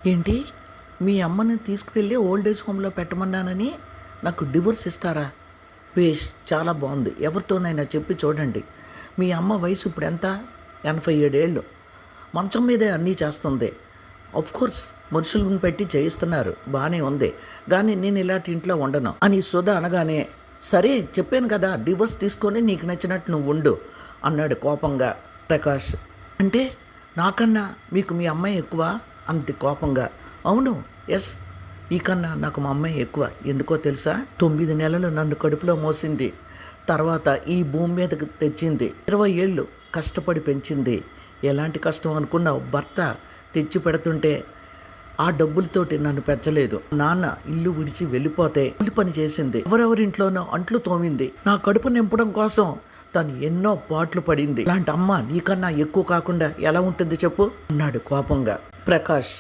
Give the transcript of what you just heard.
ఏంటి? మీ అమ్మని తీసుకువెళ్ళి ఓల్డ్ ఏజ్ హోమ్‌లో పెట్టమన్నానని నాకు డివోర్స్ ఇస్తారా? బేష్! చాలా బావుంది. ఎవరితోనైనా చెప్పి చూడండి. మీ అమ్మ వయసు ఇప్పుడెంత? 87 ఏళ్ళు. మంచం మీదే అన్నీ చేస్తుంది. ఆఫ్‌కోర్స్ మనుషులను పెట్టి చేయిస్తున్నారు. బానే ఉంది. గానీ నేను ఇలాంటి ఇంట్లో ఉండను అని సుధ అనగానే, సరే చెప్పాను కదా! డివోర్స్ తీసుకొని నీకు నచ్చినట్టు నువ్వుండు అన్నాడు కోపంగా ప్రకాష్. అంటే నాకన్నా మీకు మీ అమ్మాయి ఎక్కువా? అంత కోపంగా. అవును, ఎస్, నీకన్నా నాకు మా అమ్మాయి ఎక్కువ. ఎందుకో తెలుసా? 9 నెలలు నన్ను కడుపులో మోసింది. తర్వాత ఈ భూమి మీదకి తెచ్చింది. 20 ఏళ్ళు కష్టపడి పెంచింది. ఎలాంటి కష్టం అనుకున్నావు? భర్త తెచ్చి పెడుతుంటే ఆ డబ్బులతోటి నన్ను పెంచలేదు. నాన్న ఇల్లు విడిచి వెళ్ళిపోతే కూలి పని చేసింది. ఎవరెవరింట్లోనో అంట్లు తోమింది. నా కడుపు నింపడం కోసం తను ఎన్నో పాట్లు పడింది. ఇలాంటి అమ్మ నీకన్నా ఎక్కువ కాకుండా ఎలా ఉంటుంది చెప్పు అన్నాడు కోపంగా ప్రకాష్.